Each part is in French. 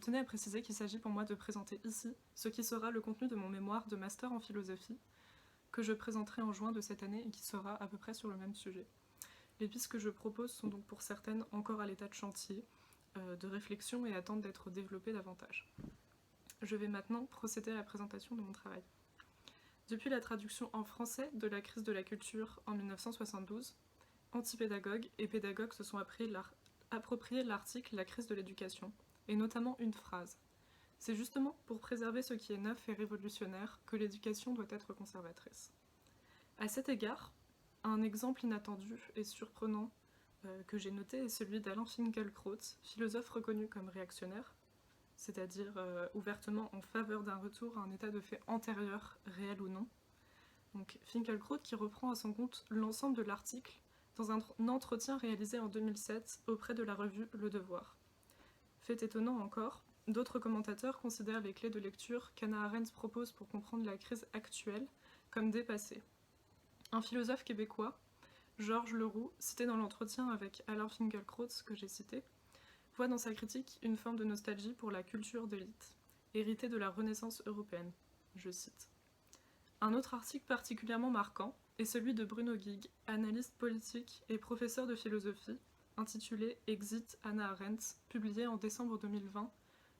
tenais à préciser qu'il s'agit pour moi de présenter ici ce qui sera le contenu de mon mémoire de master en philosophie, que je présenterai en juin de cette année et qui sera à peu près sur le même sujet. Les pistes que je propose sont donc pour certaines encore à l'état de chantier, de réflexion et attendent d'être développées davantage. Je vais maintenant procéder à la présentation de mon travail. Depuis la traduction en français de La crise de la culture en 1972, antipédagogues et pédagogues se sont approprié l'article La crise de l'éducation, et notamment une phrase. C'est justement pour préserver ce qui est neuf et révolutionnaire que l'éducation doit être conservatrice. À cet égard, un exemple inattendu et surprenant que j'ai noté est celui d'Alain Finkielkraut, philosophe reconnu comme réactionnaire, c'est-à-dire ouvertement en faveur d'un retour à un état de fait antérieur, réel ou non. Donc Finkielkraut qui reprend à son compte l'ensemble de l'article dans un entretien réalisé en 2007 auprès de la revue Le Devoir. Fait étonnant encore, d'autres commentateurs considèrent les clés de lecture qu'Hannah Arendt propose pour comprendre la crise actuelle comme dépassées. Un philosophe québécois, Georges Leroux, cité dans l'entretien avec Alain Finkielkraut que j'ai cité, voit dans sa critique une forme de nostalgie pour la culture d'élite, héritée de la Renaissance européenne. Je cite. Un autre article particulièrement marquant est celui de Bruno Guig, analyste politique et professeur de philosophie, intitulé Exit Hannah Arendt, publié en décembre 2020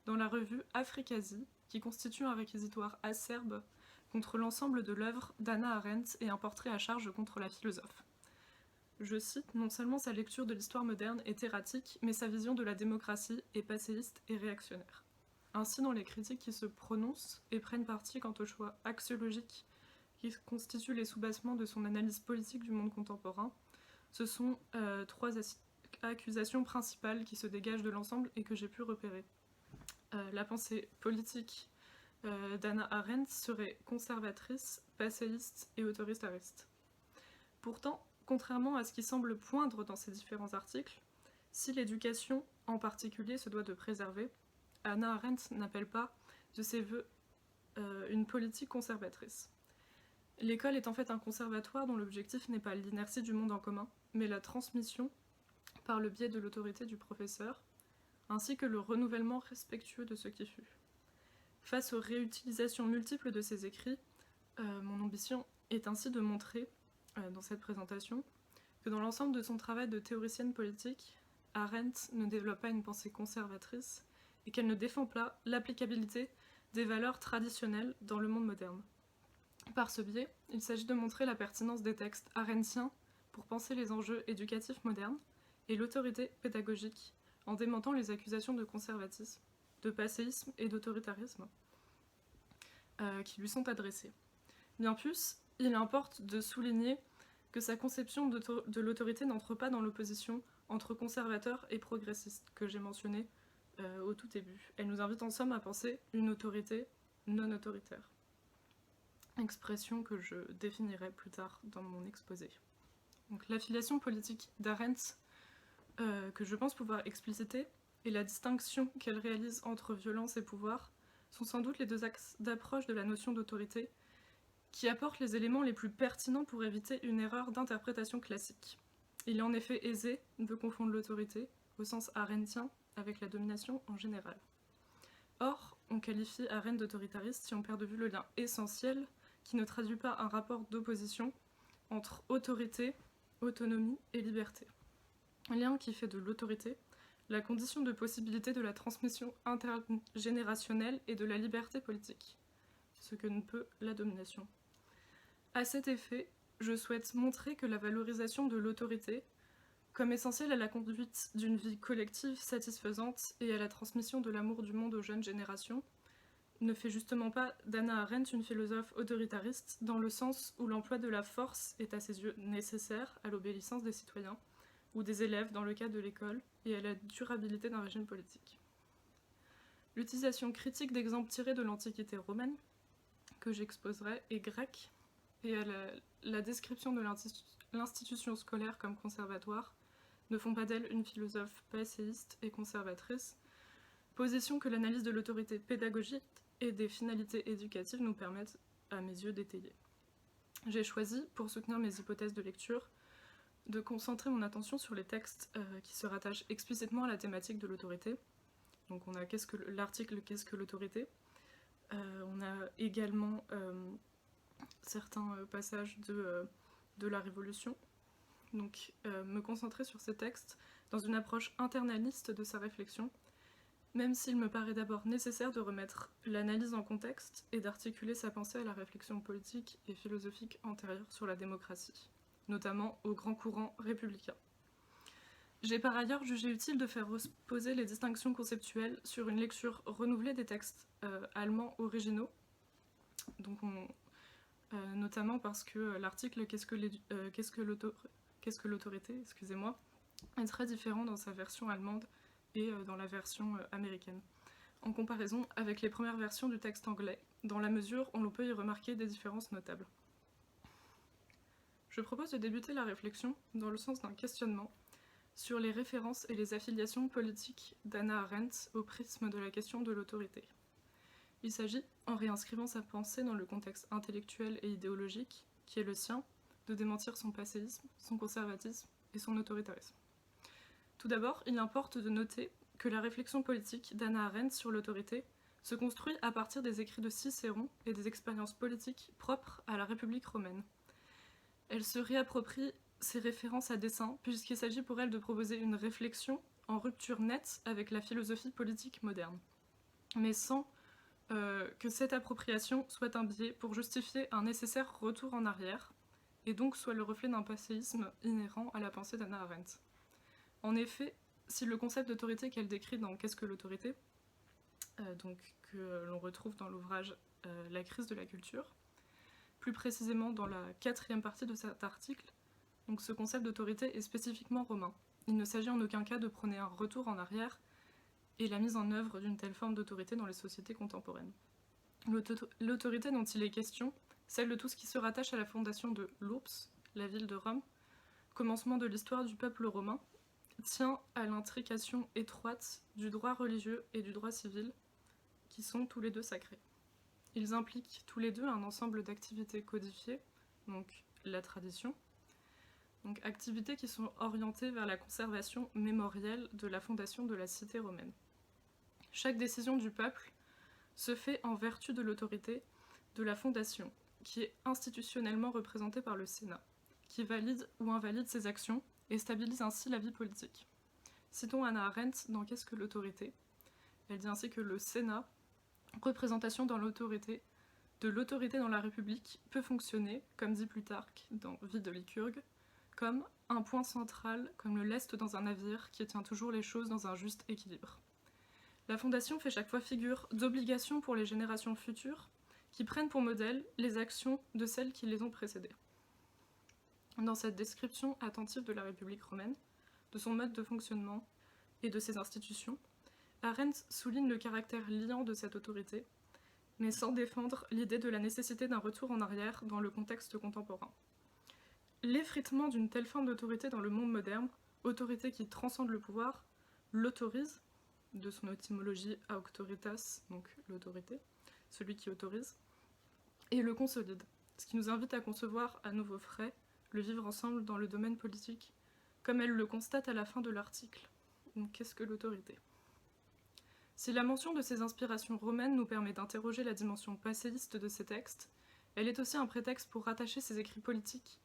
dans la revue Africasie, qui constitue un réquisitoire acerbe contre l'ensemble de l'œuvre d'Hannah Arendt et un portrait à charge contre la philosophe. Je cite, non seulement sa lecture de l'histoire moderne est erratique, mais sa vision de la démocratie est passéiste et réactionnaire. Ainsi, dans les critiques qui se prononcent et prennent parti quant au choix axiologique qui constituent les soubassements de son analyse politique du monde contemporain, ce sont trois accusations principales qui se dégagent de l'ensemble et que j'ai pu repérer. La pensée politique d'Hannah Arendt serait conservatrice, passéiste et autoritariste. Pourtant, contrairement à ce qui semble poindre dans ces différents articles, si l'éducation en particulier se doit de préserver, Hannah Arendt n'appelle pas de ses vœux une politique conservatrice. L'école est en fait un conservatoire dont l'objectif n'est pas l'inertie du monde en commun, mais la transmission, par le biais de l'autorité du professeur, ainsi que le renouvellement respectueux de ce qui fut. Face aux réutilisations multiples de ses écrits, mon ambition est ainsi de montrer, dans cette présentation, que dans l'ensemble de son travail de théoricienne politique, Arendt ne développe pas une pensée conservatrice et qu'elle ne défend pas l'applicabilité des valeurs traditionnelles dans le monde moderne. Par ce biais, il s'agit de montrer la pertinence des textes arendtiens pour penser les enjeux éducatifs modernes et l'autorité pédagogique en démentant les accusations de conservatisme, de passéisme et d'autoritarisme qui lui sont adressées. Bien plus, il importe de souligner que sa conception de l'autorité n'entre pas dans l'opposition entre conservateurs et progressistes que j'ai mentionné au tout début. Elle nous invite en somme à penser une autorité non autoritaire. Expression que je définirai plus tard dans mon exposé. Donc, l'affiliation politique d'Arendt, que je pense pouvoir expliciter, et la distinction qu'elle réalise entre violence et pouvoir, sont sans doute les deux axes d'approche de la notion d'autorité qui apportent les éléments les plus pertinents pour éviter une erreur d'interprétation classique. Il est en effet aisé de confondre l'autorité, au sens arendtien, avec la domination en général. Or, on qualifie Arendt d'autoritariste si on perd de vue le lien essentiel qui ne traduit pas un rapport d'opposition entre autorité, autonomie et liberté. Un lien qui fait de l'autorité la condition de possibilité de la transmission intergénérationnelle et de la liberté politique, ce que ne peut la domination. À cet effet, je souhaite montrer que la valorisation de l'autorité, comme essentielle à la conduite d'une vie collective satisfaisante et à la transmission de l'amour du monde aux jeunes générations, ne fait justement pas d'Hannah Arendt une philosophe autoritariste dans le sens où l'emploi de la force est à ses yeux nécessaire à l'obéissance des citoyens ou des élèves dans le cadre de l'école et à la durabilité d'un régime politique. L'utilisation critique d'exemples tirés de l'Antiquité romaine, que j'exposerai, est grecque, et à la description de l'institution scolaire comme conservatoire ne font pas d'elle une philosophe passéiste et conservatrice, position que l'analyse de l'autorité pédagogique et des finalités éducatives nous permettent, à mes yeux, d'étayer. J'ai choisi, pour soutenir mes hypothèses de lecture, de concentrer mon attention sur les textes qui se rattachent explicitement à la thématique de l'autorité, Donc on a l'article qu'est-ce que l'autorité. On a également certains passages de la Révolution. Donc me concentrer sur ces textes dans une approche internaliste de sa réflexion, même s'il me paraît d'abord nécessaire de remettre l'analyse en contexte et d'articuler sa pensée à la réflexion politique et philosophique antérieure sur la démocratie, notamment aux grands courants républicains. J'ai par ailleurs jugé utile de faire reposer les distinctions conceptuelles sur une lecture renouvelée des textes allemands originaux, donc notamment parce que l'article qu'est-ce que l'autorité, excusez-moi, est très différent dans sa version allemande et dans la version américaine, en comparaison avec les premières versions du texte anglais, dans la mesure où l'on peut y remarquer des différences notables. Je propose de débuter la réflexion dans le sens d'un questionnement sur les références et les affiliations politiques d'Hannah Arendt au prisme de la question de l'autorité. Il s'agit, en réinscrivant sa pensée dans le contexte intellectuel et idéologique qui est le sien, de démentir son passéisme, son conservatisme et son autoritarisme. Tout d'abord, il importe de noter que la réflexion politique d'Hannah Arendt sur l'autorité se construit à partir des écrits de Cicéron et des expériences politiques propres à la République romaine. Elle se réapproprie ces références à dessein, puisqu'il s'agit pour elle de proposer une réflexion en rupture nette avec la philosophie politique moderne, mais sans que cette appropriation soit un biais pour justifier un nécessaire retour en arrière, et donc soit le reflet d'un passéisme inhérent à la pensée d'Hannah Arendt. En effet, si le concept d'autorité qu'elle décrit dans Qu'est-ce que l'autorité, donc que l'on retrouve dans l'ouvrage La crise de la culture, plus précisément dans la 4e partie de cet article, donc ce concept d'autorité est spécifiquement romain. Il ne s'agit en aucun cas de prôner un retour en arrière et la mise en œuvre d'une telle forme d'autorité dans les sociétés contemporaines. L'autorité dont il est question, celle de tout ce qui se rattache à la fondation de l'Ours, la ville de Rome, commencement de l'histoire du peuple romain, tient à l'intrication étroite du droit religieux et du droit civil, qui sont tous les deux sacrés. Ils impliquent tous les deux un ensemble d'activités codifiées, donc la tradition, donc activités qui sont orientées vers la conservation mémorielle de la fondation de la cité romaine. Chaque décision du peuple se fait en vertu de l'autorité de la fondation, qui est institutionnellement représentée par le Sénat, qui valide ou invalide ses actions et stabilise ainsi la vie politique. Citons Hannah Arendt dans Qu'est-ce que l'autorité ? Elle dit ainsi que le Sénat, représentation dans l'autorité, de l'autorité dans la République, peut fonctionner, comme dit Plutarque dans Vie de Lycurgue, comme un point central, comme le lest dans un navire qui tient toujours les choses dans un juste équilibre. La fondation fait chaque fois figure d'obligation pour les générations futures qui prennent pour modèle les actions de celles qui les ont précédées. Dans cette description attentive de la République romaine, de son mode de fonctionnement et de ses institutions, Arendt souligne le caractère liant de cette autorité, mais sans défendre l'idée de la nécessité d'un retour en arrière dans le contexte contemporain. L'effritement d'une telle forme d'autorité dans le monde moderne, autorité qui transcende le pouvoir, l'autorise, de son étymologie auctoritas, donc l'autorité, celui qui autorise, et le consolide, ce qui nous invite à concevoir à nouveau frais le vivre ensemble dans le domaine politique, comme elle le constate à la fin de l'article. Donc, qu'est-ce que l'autorité ? Si la mention de ces inspirations romaines nous permet d'interroger la dimension passéiste de ces textes, elle est aussi un prétexte pour rattacher ces écrits politiques,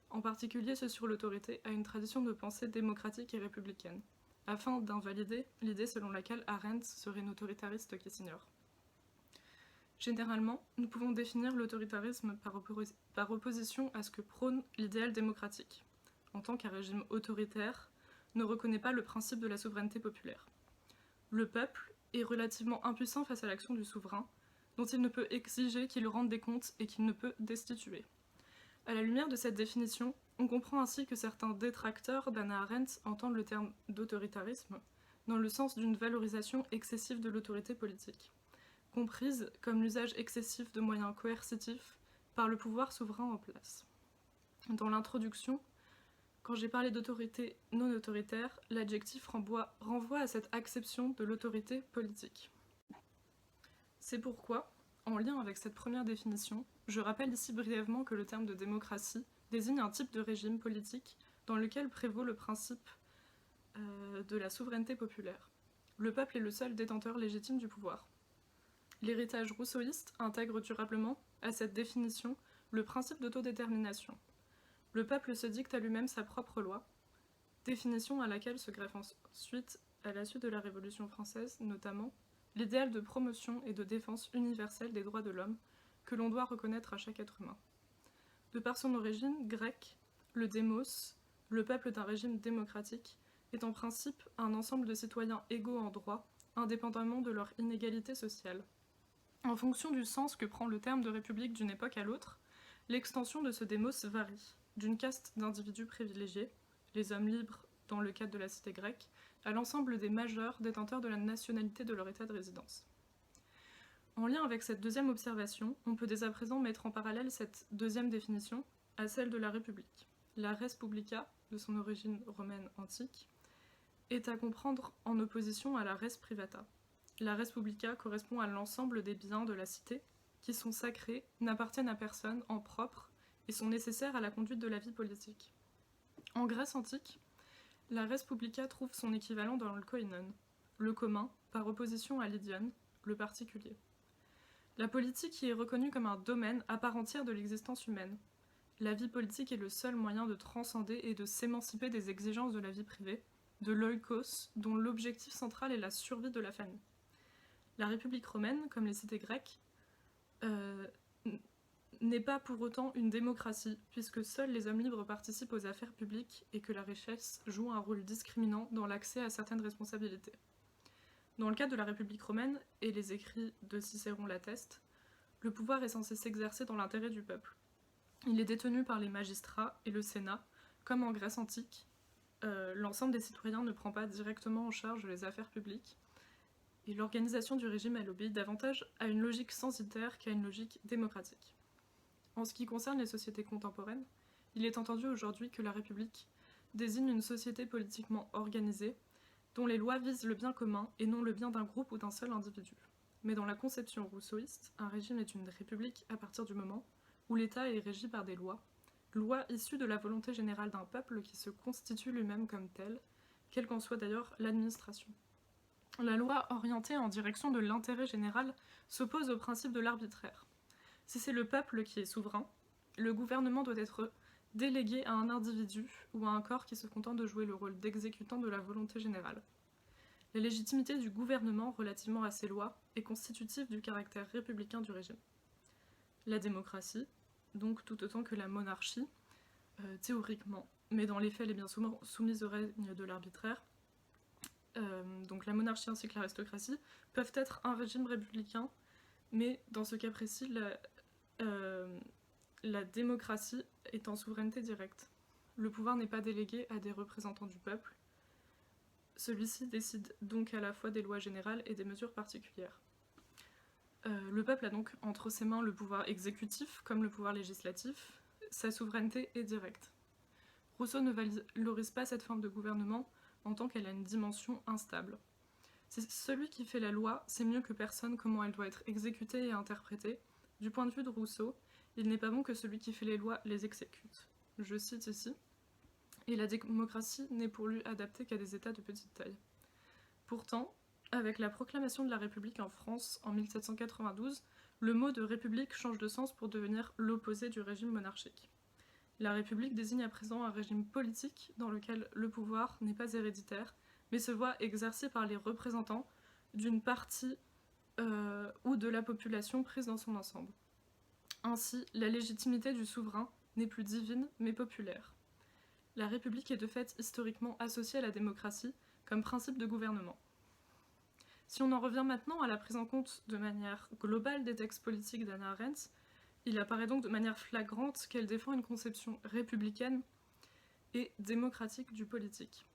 en particulier ceux sur l'autorité, à une tradition de pensée démocratique et républicaine, afin d'invalider l'idée selon laquelle Arendt serait une autoritariste qui s'ignore. Généralement, nous pouvons définir l'autoritarisme par opposition à ce que prône l'idéal démocratique, en tant qu'un régime autoritaire ne reconnaît pas le principe de la souveraineté populaire. Le peuple est relativement impuissant face à l'action du souverain, dont il ne peut exiger qu'il rende des comptes et qu'il ne peut destituer. À la lumière de cette définition, on comprend ainsi que certains détracteurs d'Hannah Arendt entendent le terme d'autoritarisme dans le sens d'une valorisation excessive de l'autorité politique, comprise comme l'usage excessif de moyens coercitifs par le pouvoir souverain en place. Dans l'introduction, quand j'ai parlé d'autorité non autoritaire, l'adjectif renvoie à cette acception de l'autorité politique. C'est pourquoi, en lien avec cette première définition, je rappelle ici brièvement que le terme de démocratie désigne un type de régime politique dans lequel prévaut le principe de la souveraineté populaire. Le peuple est le seul détenteur légitime du pouvoir. L'héritage rousseauiste intègre durablement à cette définition le principe d'autodétermination. Le peuple se dicte à lui-même sa propre loi, définition à laquelle se greffe ensuite, à la suite de la Révolution française notamment, l'idéal de promotion et de défense universelle des droits de l'homme que l'on doit reconnaître à chaque être humain. De par son origine grecque, le démos, le peuple d'un régime démocratique, est en principe un ensemble de citoyens égaux en droit, indépendamment de leur inégalité sociale. En fonction du sens que prend le terme de république d'une époque à l'autre, l'extension de ce démos varie, d'une caste d'individus privilégiés, les hommes libres dans le cadre de la cité grecque, à l'ensemble des majeurs détenteurs de la nationalité de leur état de résidence. En lien avec cette deuxième observation, on peut dès à présent mettre en parallèle cette deuxième définition à celle de la République. La res publica, de son origine romaine antique, est à comprendre en opposition à la res privata. La res publica correspond à l'ensemble des biens de la cité, qui sont sacrés, n'appartiennent à personne en propre et sont nécessaires à la conduite de la vie politique. En Grèce antique, la res publica trouve son équivalent dans le koinon, le commun, par opposition à l'idion, le particulier. La politique y est reconnue comme un domaine à part entière de l'existence humaine. La vie politique est le seul moyen de transcender et de s'émanciper des exigences de la vie privée, de l'oikos, dont l'objectif central est la survie de la famille. La République romaine, comme les cités grecques, n'est pas pour autant une démocratie, puisque seuls les hommes libres participent aux affaires publiques et que la richesse joue un rôle discriminant dans l'accès à certaines responsabilités. Dans le cadre de la République romaine, et les écrits de Cicéron l'attestent, le pouvoir est censé s'exercer dans l'intérêt du peuple. Il est détenu par les magistrats et le Sénat, comme en Grèce antique. L'ensemble des citoyens ne prend pas directement en charge les affaires publiques, et l'organisation du régime, elle obéit davantage à une logique censitaire qu'à une logique démocratique. En ce qui concerne les sociétés contemporaines, il est entendu aujourd'hui que la République désigne une société politiquement organisée, dont les lois visent le bien commun et non le bien d'un groupe ou d'un seul individu. Mais dans la conception rousseauiste, un régime est une république à partir du moment où l'État est régi par des lois issues de la volonté générale d'un peuple qui se constitue lui-même comme tel, quelle qu'en soit d'ailleurs l'administration. La loi orientée en direction de l'intérêt général s'oppose au principe de l'arbitraire. Si c'est le peuple qui est souverain, le gouvernement doit être délégué à un individu ou à un corps qui se contente de jouer le rôle d'exécutant de la volonté générale. La légitimité du gouvernement relativement à ces lois est constitutive du caractère républicain du régime. La démocratie, donc tout autant que la monarchie, théoriquement, mais dans les faits elle est bien souvent soumise au règne de l'arbitraire, donc la monarchie ainsi que l'aristocratie, peuvent être un régime républicain, mais dans ce cas précis, la démocratie est en souveraineté directe. Le pouvoir n'est pas délégué à des représentants du peuple. Celui-ci décide donc à la fois des lois générales et des mesures particulières. Le peuple a donc entre ses mains le pouvoir exécutif comme le pouvoir législatif. Sa souveraineté est directe. Rousseau ne valorise pas cette forme de gouvernement en tant qu'elle a une dimension instable. C'est celui qui fait la loi sait mieux que personne comment elle doit être exécutée et interprétée. Du point de vue de Rousseau, il n'est pas bon que celui qui fait les lois les exécute. Je cite ici, et la démocratie n'est pour lui adaptée qu'à des États de petite taille. Pourtant, avec la proclamation de la République en France en 1792, le mot de République change de sens pour devenir l'opposé du régime monarchique. La République désigne à présent un régime politique dans lequel le pouvoir n'est pas héréditaire, mais se voit exercé par les représentants d'une partie ou de la population prise dans son ensemble. Ainsi, la légitimité du souverain n'est plus divine, mais populaire. La République est de fait historiquement associée à la démocratie comme principe de gouvernement. Si on en revient maintenant à la prise en compte de manière globale des textes politiques d'Hannah Arendt, il apparaît donc de manière flagrante qu'elle défend une conception républicaine et démocratique du politique.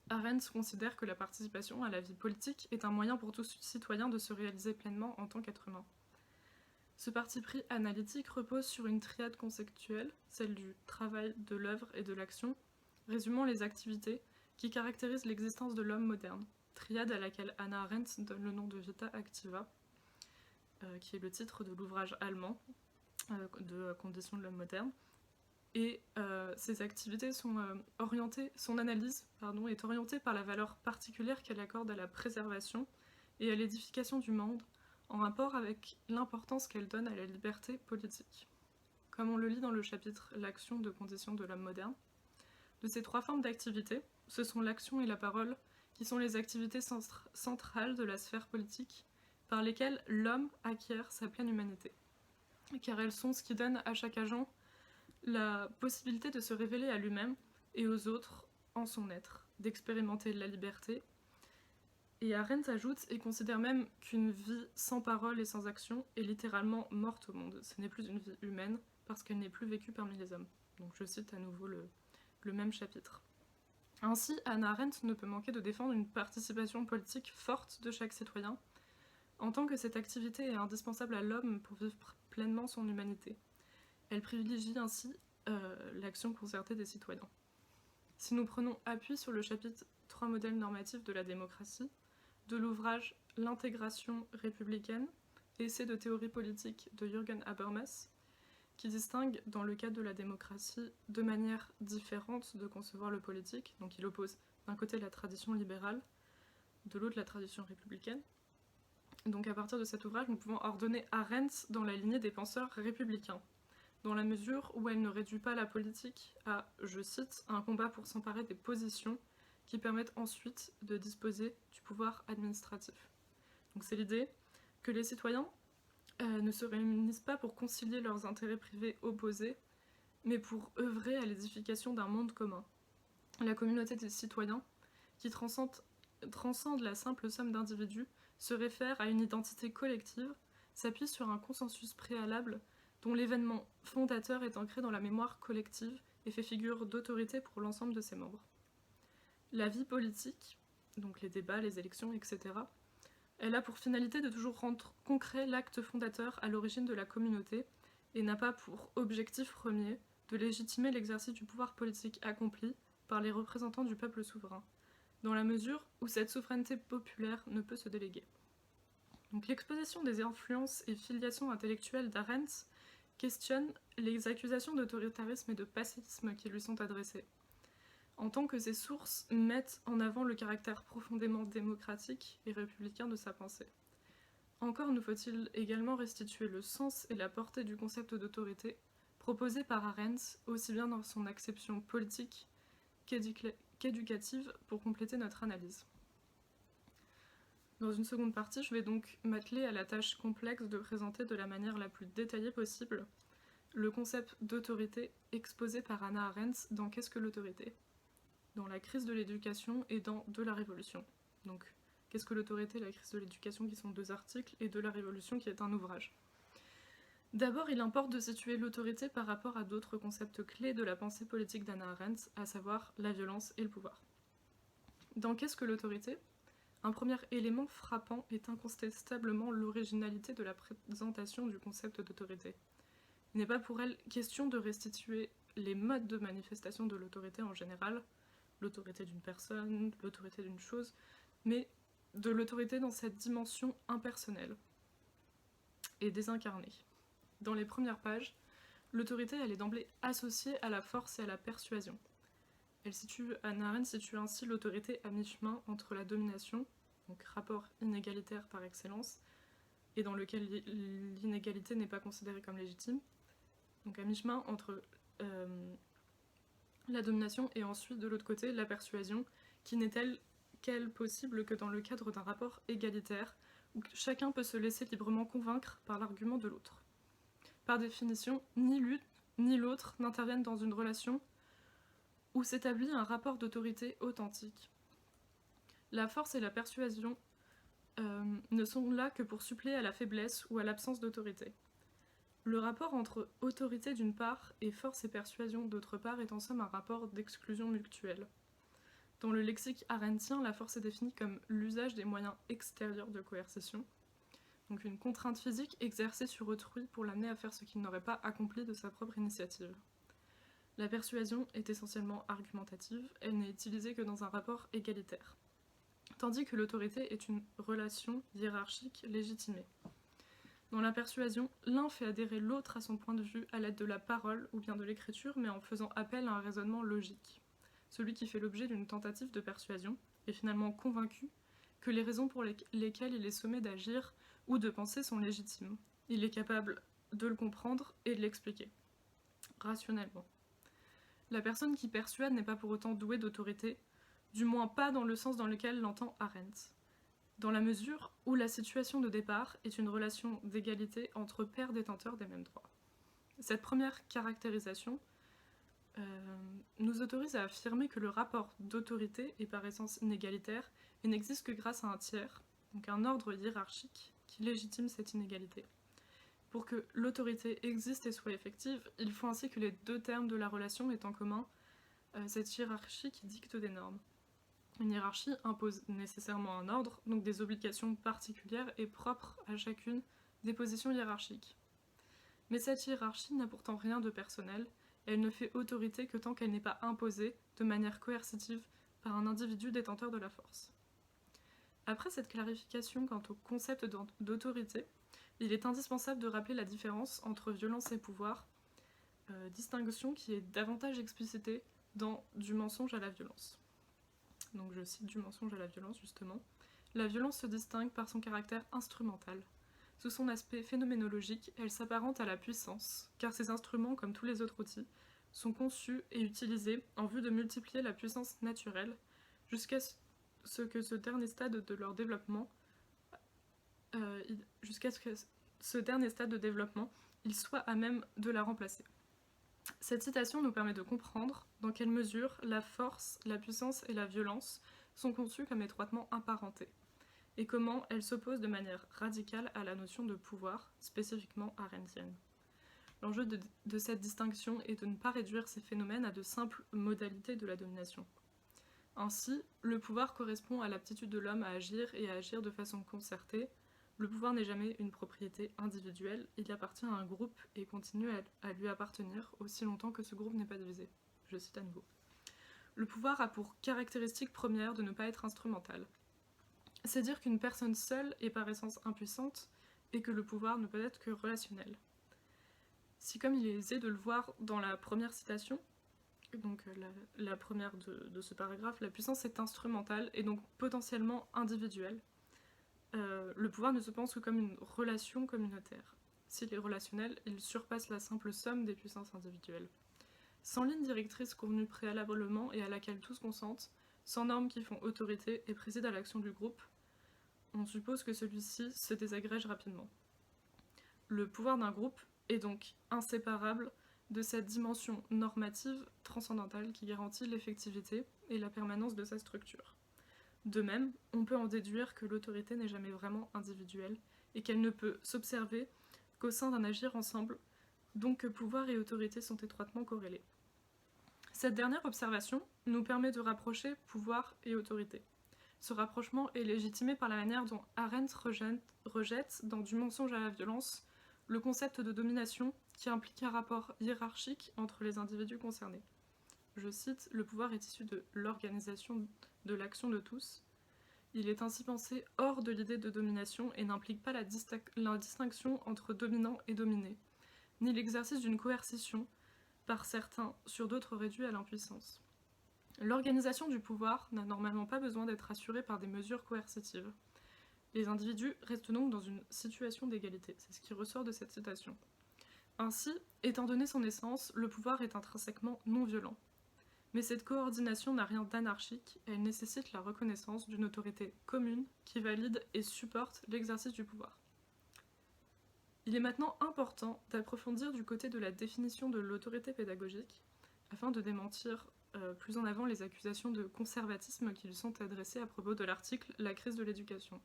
Arendt considère que la participation à la vie politique est un moyen pour tout citoyen de se réaliser pleinement en tant qu'être humain. Ce parti pris analytique repose sur une triade conceptuelle, celle du travail, de l'œuvre et de l'action, résumant les activités qui caractérisent l'existence de l'homme moderne, triade à laquelle Hannah Arendt donne le nom de Vita Activa, qui est le titre de l'ouvrage allemand de Conditions de l'homme moderne. Et ses activités sont orientées, son analyse est orientée par la valeur particulière qu'elle accorde à la préservation et à l'édification du monde, en rapport avec l'importance qu'elle donne à la liberté politique. Comme on le lit dans le chapitre L'action de conditions de l'homme moderne, de ces trois formes d'activité, ce sont l'action et la parole qui sont les activités centrales de la sphère politique par lesquelles l'homme acquiert sa pleine humanité. Car elles sont ce qui donne à chaque agent la possibilité de se révéler à lui-même et aux autres en son être, d'expérimenter la liberté. Et Arendt ajoute et considère même qu'une vie sans parole et sans action est littéralement morte au monde. Ce n'est plus une vie humaine parce qu'elle n'est plus vécue parmi les hommes. Donc je cite à nouveau le même chapitre. Ainsi, Hannah Arendt ne peut manquer de défendre une participation politique forte de chaque citoyen, en tant que cette activité est indispensable à l'homme pour vivre pleinement son humanité. Elle privilégie ainsi l'action concertée des citoyens. Si nous prenons appui sur le chapitre 3 modèles normatifs de la démocratie, de l'ouvrage L'intégration républicaine, essai de théorie politique de Jürgen Habermas, qui distingue dans le cadre de la démocratie deux manières différentes de concevoir le politique. Donc il oppose d'un côté la tradition libérale, de l'autre la tradition républicaine. Donc à partir de cet ouvrage, nous pouvons ordonner Arendt dans la lignée des penseurs républicains, dans la mesure où elle ne réduit pas la politique à, je cite, un combat pour s'emparer des positions qui permettent ensuite de disposer du pouvoir administratif. Donc c'est l'idée que les citoyens ne se réunissent pas pour concilier leurs intérêts privés opposés, mais pour œuvrer à l'édification d'un monde commun. La communauté des citoyens, qui transcende la simple somme d'individus, se réfère à une identité collective, s'appuie sur un consensus préalable dont l'événement fondateur est ancré dans la mémoire collective et fait figure d'autorité pour l'ensemble de ses membres. La vie politique, donc les débats, les élections, etc., elle a pour finalité de toujours rendre concret l'acte fondateur à l'origine de la communauté et n'a pas pour objectif premier de légitimer l'exercice du pouvoir politique accompli par les représentants du peuple souverain, dans la mesure où cette souveraineté populaire ne peut se déléguer. Donc l'exposition des influences et filiations intellectuelles d'Arendt questionne les accusations d'autoritarisme et de pacifisme qui lui sont adressées, en tant que ces sources mettent en avant le caractère profondément démocratique et républicain de sa pensée. Encore nous faut-il également restituer le sens et la portée du concept d'autorité proposé par Arendt, aussi bien dans son acception politique qu'éducative, pour compléter notre analyse. Dans une seconde partie, je vais donc m'atteler à la tâche complexe de présenter de la manière la plus détaillée possible le concept d'autorité exposé par Hannah Arendt dans Qu'est-ce que l'autorité ? Dans la crise de l'éducation et dans De la Révolution. Donc, Qu'est-ce que l'autorité et la crise de l'éducation, qui sont deux articles, et De la Révolution, qui est un ouvrage. D'abord, il importe de situer l'autorité par rapport à d'autres concepts clés de la pensée politique d'Hannah Arendt, à savoir la violence et le pouvoir. Dans Qu'est-ce que l'autorité ? Un premier élément frappant est incontestablement l'originalité de la présentation du concept d'autorité. Il n'est pas pour elle question de restituer les modes de manifestation de l'autorité en général, l'autorité d'une personne, l'autorité d'une chose, mais de l'autorité dans cette dimension impersonnelle et désincarnée. Dans les premières pages, l'autorité elle est d'emblée associée à la force et à la persuasion. Hannah Arendt situe ainsi l'autorité à mi-chemin entre la domination, donc rapport inégalitaire par excellence, et dans lequel l'inégalité n'est pas considérée comme légitime, donc à mi-chemin entre la domination et ensuite de l'autre côté la persuasion, qui n'est telle qu'elle possible que dans le cadre d'un rapport égalitaire où chacun peut se laisser librement convaincre par l'argument de l'autre. Par définition, ni l'une ni l'autre n'interviennent dans une relation où s'établit un rapport d'autorité authentique. La force et la persuasion ne sont là que pour suppléer à la faiblesse ou à l'absence d'autorité. Le rapport entre autorité d'une part et force et persuasion d'autre part est en somme un rapport d'exclusion mutuelle. Dans le lexique arendtien, la force est définie comme l'usage des moyens extérieurs de coercition, donc une contrainte physique exercée sur autrui pour l'amener à faire ce qu'il n'aurait pas accompli de sa propre initiative. La persuasion est essentiellement argumentative, elle n'est utilisée que dans un rapport égalitaire, tandis que l'autorité est une relation hiérarchique légitimée. Dans la persuasion, l'un fait adhérer l'autre à son point de vue à l'aide de la parole ou bien de l'écriture, mais en faisant appel à un raisonnement logique. Celui qui fait l'objet d'une tentative de persuasion est finalement convaincu que les raisons pour lesquelles il est sommé d'agir ou de penser sont légitimes. Il est capable de le comprendre et de l'expliquer, rationnellement. La personne qui persuade n'est pas pour autant douée d'autorité, du moins pas dans le sens dans lequel l'entend Arendt, dans la mesure où la situation de départ est une relation d'égalité entre pairs détenteurs des mêmes droits. Cette première caractérisation nous autorise à affirmer que le rapport d'autorité est par essence inégalitaire et n'existe que grâce à un tiers, donc un ordre hiérarchique, qui légitime cette inégalité. Pour que l'autorité existe et soit effective, il faut ainsi que les deux termes de la relation aient en commun cette hiérarchie qui dicte des normes. Une hiérarchie impose nécessairement un ordre, donc des obligations particulières et propres à chacune des positions hiérarchiques. Mais cette hiérarchie n'a pourtant rien de personnel, et elle ne fait autorité que tant qu'elle n'est pas imposée de manière coercitive par un individu détenteur de la force. Après cette clarification quant au concept d'autorité, il est indispensable de rappeler la différence entre violence et pouvoir, distinction qui est davantage explicitée dans Du mensonge à la violence. Donc je cite Du mensonge à la violence justement. La violence se distingue par son caractère instrumental. Sous son aspect phénoménologique, elle s'apparente à la puissance, car ces instruments, comme tous les autres outils, sont conçus et utilisés en vue de multiplier la puissance naturelle jusqu'à ce que ce dernier stade de leur développement, il soit à même de la remplacer. Cette citation nous permet de comprendre dans quelle mesure la force, la puissance et la violence sont conçues comme étroitement apparentées, et comment elles s'opposent de manière radicale à la notion de pouvoir, spécifiquement arendtienne. L'enjeu de cette distinction est de ne pas réduire ces phénomènes à de simples modalités de la domination. Ainsi, le pouvoir correspond à l'aptitude de l'homme à agir et à agir de façon concertée. Le pouvoir n'est jamais une propriété individuelle, il appartient à un groupe et continue à lui appartenir aussi longtemps que ce groupe n'est pas divisé. Je cite à nouveau. Le pouvoir a pour caractéristique première de ne pas être instrumental. C'est dire qu'une personne seule est par essence impuissante et que le pouvoir ne peut être que relationnel. Si, comme il est aisé de le voir dans la première citation, donc la première de ce paragraphe, la puissance est instrumentale et donc potentiellement individuelle, le pouvoir ne se pense que comme une relation communautaire. S'il est relationnel, il surpasse la simple somme des puissances individuelles. Sans ligne directrice convenue préalablement et à laquelle tous consentent, sans normes qui font autorité et président à l'action du groupe, on suppose que celui-ci se désagrège rapidement. Le pouvoir d'un groupe est donc inséparable de cette dimension normative transcendantale qui garantit l'effectivité et la permanence de sa structure. De même, on peut en déduire que l'autorité n'est jamais vraiment individuelle et qu'elle ne peut s'observer qu'au sein d'un agir ensemble, donc que pouvoir et autorité sont étroitement corrélés. Cette dernière observation nous permet de rapprocher pouvoir et autorité. Ce rapprochement est légitimé par la manière dont Arendt rejette dans Du mensonge à la violence le concept de domination qui implique un rapport hiérarchique entre les individus concernés. Je cite, le pouvoir est issu de l'organisation de l'action de tous. Il est ainsi pensé hors de l'idée de domination et n'implique pas la distinction entre dominant et dominé, ni l'exercice d'une coercition par certains sur d'autres réduits à l'impuissance. L'organisation du pouvoir n'a normalement pas besoin d'être assurée par des mesures coercitives. Les individus restent donc dans une situation d'égalité, c'est ce qui ressort de cette citation. Ainsi, étant donné son essence, le pouvoir est intrinsèquement non violent. Mais cette coordination n'a rien d'anarchique, elle nécessite la reconnaissance d'une autorité commune qui valide et supporte l'exercice du pouvoir. Il est maintenant important d'approfondir du côté de la définition de l'autorité pédagogique, afin de démentir plus en avant les accusations de conservatisme qui lui sont adressées à propos de l'article « La crise de l'éducation ».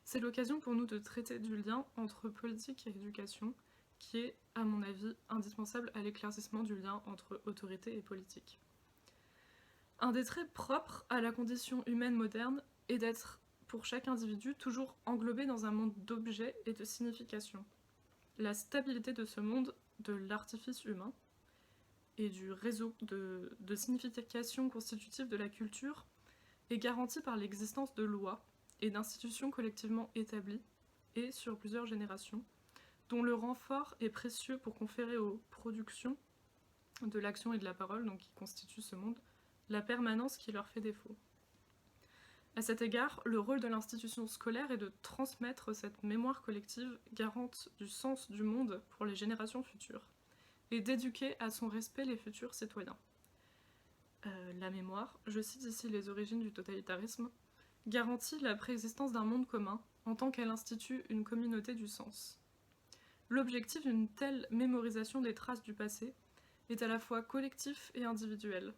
C'est l'occasion pour nous de traiter du lien entre politique et éducation, qui est, à mon avis, indispensable à l'éclaircissement du lien entre autorité et politique. Un des traits propres à la condition humaine moderne est d'être, pour chaque individu, toujours englobé dans un monde d'objets et de significations. La stabilité de ce monde, de l'artifice humain, et du réseau de significations constitutives de la culture est garantie par l'existence de lois et d'institutions collectivement établies et sur plusieurs générations, dont le renfort est précieux pour conférer aux productions de l'action et de la parole, donc qui constituent ce monde, la permanence qui leur fait défaut. À cet égard, le rôle de l'institution scolaire est de transmettre cette mémoire collective garante du sens du monde pour les générations futures, et d'éduquer à son respect les futurs citoyens. La mémoire, je cite ici les origines du totalitarisme, garantit la préexistence d'un monde commun en tant qu'elle institue une communauté du sens. L'objectif d'une telle mémorisation des traces du passé est à la fois collectif et individuel.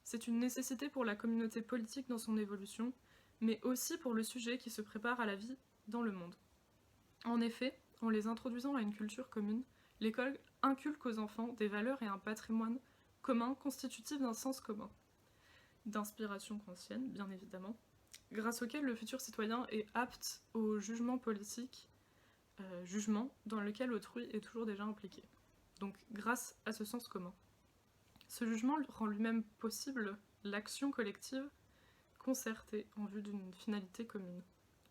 C'est une nécessité pour la communauté politique dans son évolution, mais aussi pour le sujet qui se prépare à la vie dans le monde. En effet, en les introduisant à une culture commune, l'école inculque aux enfants des valeurs et un patrimoine commun constitutif d'un sens commun, d'inspiration kantienne, bien évidemment, grâce auquel le futur citoyen est apte au jugement politique, jugement dans lequel autrui est toujours déjà impliqué. Donc grâce à ce sens commun. Ce jugement rend lui-même possible l'action collective concertée en vue d'une finalité commune.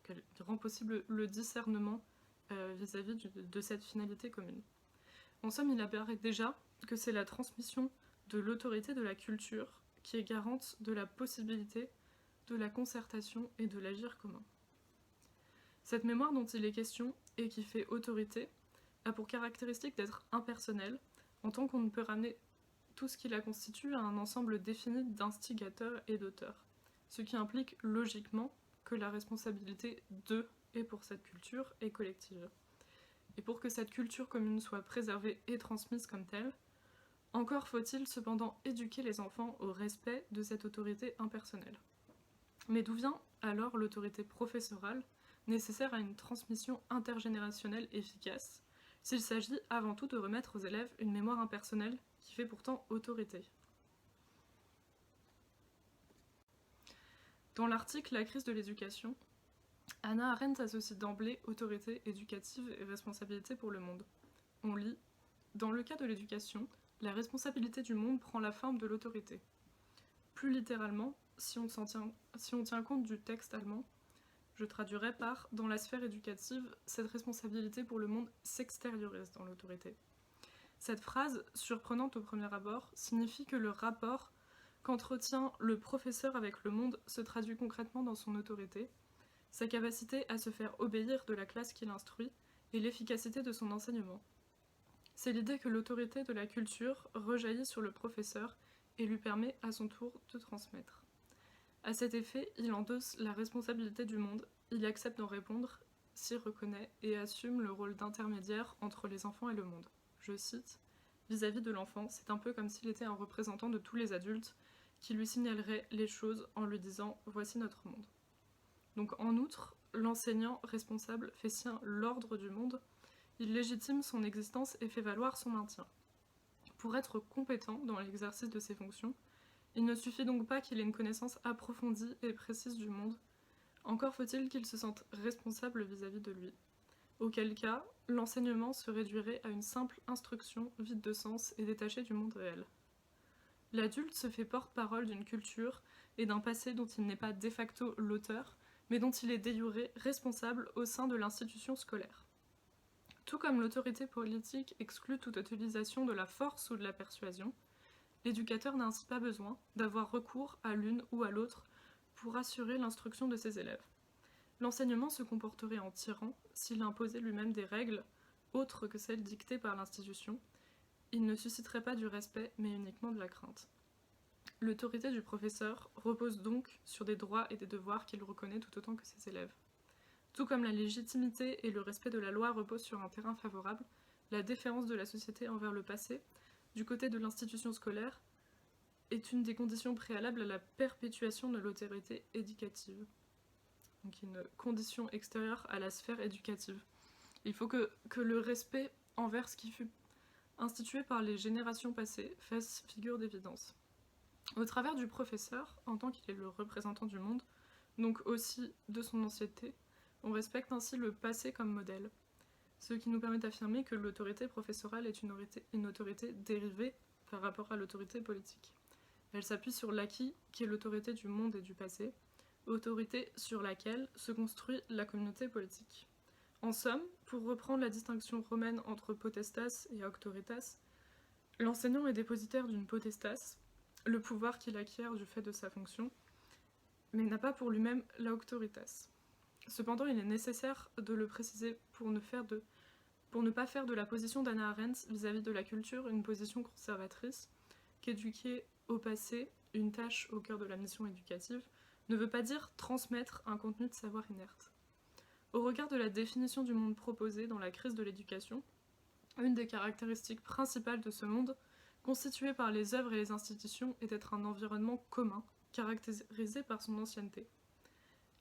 Donc, elle rend possible le discernement vis-à-vis de cette finalité commune. En somme, il apparaît déjà que c'est la transmission de l'autorité de la culture qui est garante de la possibilité de la concertation et de l'agir commun. Cette mémoire dont il est question et qui fait autorité a pour caractéristique d'être impersonnelle, en tant qu'on ne peut ramener tout ce qui la constitue à un ensemble défini d'instigateurs et d'auteurs, ce qui implique logiquement que la responsabilité de et pour cette culture est collective. Et pour que cette culture commune soit préservée et transmise comme telle, encore faut-il cependant éduquer les enfants au respect de cette autorité impersonnelle. Mais d'où vient alors l'autorité professorale nécessaire à une transmission intergénérationnelle efficace, s'il s'agit avant tout de remettre aux élèves une mémoire impersonnelle qui fait pourtant autorité. Dans l'article La crise de l'éducation, Hannah Arendt associe d'emblée autorité éducative et responsabilité pour le monde. On lit « Dans le cas de l'éducation, la responsabilité du monde prend la forme de l'autorité. » Plus littéralement, si on tient compte du texte allemand, je traduirais par « Dans la sphère éducative, cette responsabilité pour le monde s'extériorise dans l'autorité. » Cette phrase, surprenante au premier abord, signifie que le rapport qu'entretient le professeur avec le monde se traduit concrètement dans son autorité, sa capacité à se faire obéir de la classe qu'il instruit et l'efficacité de son enseignement. C'est l'idée que l'autorité de la culture rejaillit sur le professeur et lui permet à son tour de transmettre. À cet effet, il endosse la responsabilité du monde, il accepte d'en répondre, s'y reconnaît et assume le rôle d'intermédiaire entre les enfants et le monde. Je cite, « Vis-à-vis de l'enfant, c'est un peu comme s'il était un représentant de tous les adultes qui lui signalerait les choses en lui disant « Voici notre monde ». Donc en outre, l'enseignant responsable fait sien l'ordre du monde, il légitime son existence et fait valoir son maintien. Pour être compétent dans l'exercice de ses fonctions, il ne suffit donc pas qu'il ait une connaissance approfondie et précise du monde, encore faut-il qu'il se sente responsable vis-à-vis de lui. Auquel cas, l'enseignement se réduirait à une simple instruction vide de sens et détachée du monde réel. L'adulte se fait porte-parole d'une culture et d'un passé dont il n'est pas de facto l'auteur, mais dont il est de jure responsable au sein de l'institution scolaire. Tout comme l'autorité politique exclut toute utilisation de la force ou de la persuasion, l'éducateur n'a ainsi pas besoin d'avoir recours à l'une ou à l'autre pour assurer l'instruction de ses élèves. L'enseignement se comporterait en tyran s'il imposait lui-même des règles autres que celles dictées par l'institution. Il ne susciterait pas du respect, mais uniquement de la crainte. L'autorité du professeur repose donc sur des droits et des devoirs qu'il reconnaît tout autant que ses élèves. Tout comme la légitimité et le respect de la loi reposent sur un terrain favorable, la déférence de la société envers le passé, du côté de l'institution scolaire, est une des conditions préalables à la perpétuation de l'autorité éducative. Donc une condition extérieure à la sphère éducative. Il faut que le respect envers ce qui fut institué par les générations passées fasse figure d'évidence. Au travers du professeur, en tant qu'il est le représentant du monde, donc aussi de son ancienneté, on respecte ainsi le passé comme modèle, ce qui nous permet d'affirmer que l'autorité professorale est une autorité dérivée par rapport à l'autorité politique. Elle s'appuie sur l'acquis, qui est l'autorité du monde et du passé, autorité sur laquelle se construit la communauté politique. En somme, pour reprendre la distinction romaine entre potestas et auctoritas, l'enseignant est dépositaire d'une potestas, le pouvoir qu'il acquiert du fait de sa fonction, mais n'a pas pour lui-même l'auctoritas. Cependant, il est nécessaire de le préciser pour ne pas faire de la position d'Hannah Arendt vis-à-vis de la culture une position conservatrice, qu'éduquer au passé, une tâche au cœur de la mission éducative, ne veut pas dire transmettre un contenu de savoir inerte. Au regard de la définition du monde proposée dans la crise de l'éducation, une des caractéristiques principales de ce monde, constitué par les œuvres et les institutions, est d'être un environnement commun, caractérisé par son ancienneté.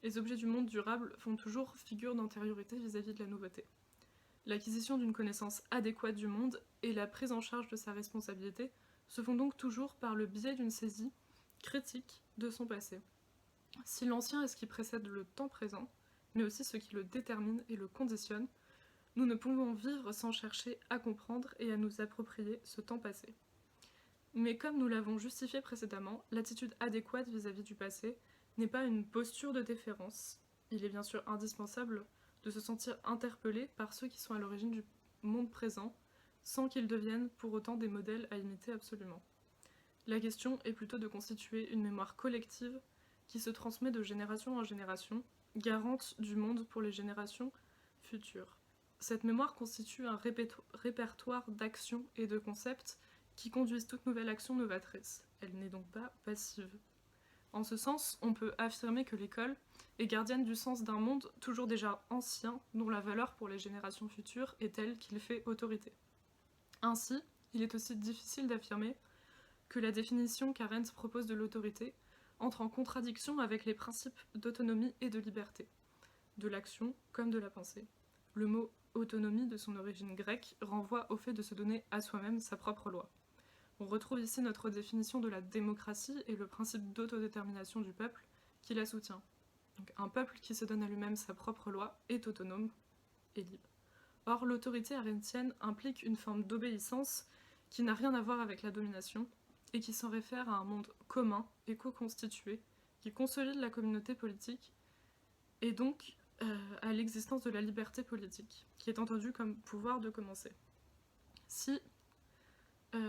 Les objets du monde durable font toujours figure d'antériorité vis-à-vis de la nouveauté. L'acquisition d'une connaissance adéquate du monde et la prise en charge de sa responsabilité se font donc toujours par le biais d'une saisie critique de son passé. Si l'ancien est ce qui précède le temps présent, mais aussi ce qui le détermine et le conditionne, nous ne pouvons vivre sans chercher à comprendre et à nous approprier ce temps passé. Mais comme nous l'avons justifié précédemment, l'attitude adéquate vis-à-vis du passé n'est pas une posture de déférence. Il est bien sûr indispensable de se sentir interpellé par ceux qui sont à l'origine du monde présent, sans qu'ils deviennent pour autant des modèles à imiter absolument. La question est plutôt de constituer une mémoire collective qui se transmet de génération en génération, garante du monde pour les générations futures. Cette mémoire constitue un répertoire d'actions et de concepts qui conduisent toute nouvelle action novatrice. Elle n'est donc pas passive. En ce sens, on peut affirmer que l'école est gardienne du sens d'un monde toujours déjà ancien, dont la valeur pour les générations futures est telle qu'il fait autorité. Ainsi, il est aussi difficile d'affirmer que la définition qu'Arendt propose de l'autorité entre en contradiction avec les principes d'autonomie et de liberté, de l'action comme de la pensée. Le mot autonomie, de son origine grecque, renvoie au fait de se donner à soi-même sa propre loi. On retrouve ici notre définition de la démocratie et le principe d'autodétermination du peuple qui la soutient. Donc, un peuple qui se donne à lui-même sa propre loi est autonome et libre. Or, l'autorité arendtienne implique une forme d'obéissance qui n'a rien à voir avec la domination et qui s'en réfère à un monde commun et co-constitué qui consolide la communauté politique et donc à l'existence de la liberté politique, qui est entendue comme pouvoir de commencer. Si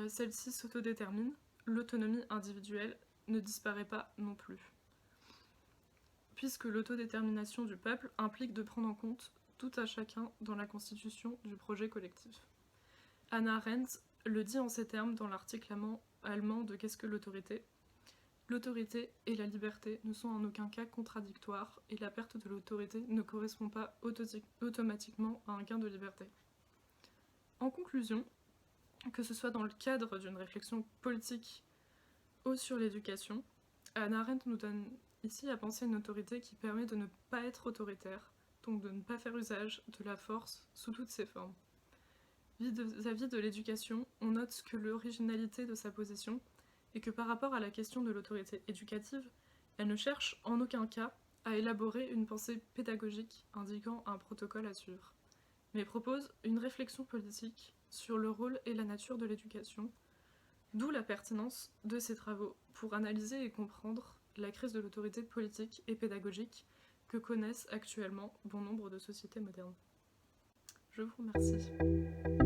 celle-ci s'autodétermine, l'autonomie individuelle ne disparaît pas non plus, puisque l'autodétermination du peuple implique de prendre en compte tout à chacun dans la constitution du projet collectif. Hannah Arendt le dit en ces termes dans l'article allemand de Qu'est-ce que l'autorité ? L'autorité et la liberté ne sont en aucun cas contradictoires et la perte de l'autorité ne correspond pas automatiquement à un gain de liberté. En conclusion, que ce soit dans le cadre d'une réflexion politique ou sur l'éducation, Hannah Arendt nous donne ici à penser une autorité qui permet de ne pas être autoritaire, donc de ne pas faire usage de la force sous toutes ses formes. Vis-à-vis de l'éducation, on note que l'originalité de sa position et que par rapport à la question de l'autorité éducative, elle ne cherche en aucun cas à élaborer une pensée pédagogique indiquant un protocole à suivre, mais propose une réflexion politique sur le rôle et la nature de l'éducation, d'où la pertinence de ses travaux pour analyser et comprendre la crise de l'autorité politique et pédagogique que connaissent actuellement bon nombre de sociétés modernes. Je vous remercie.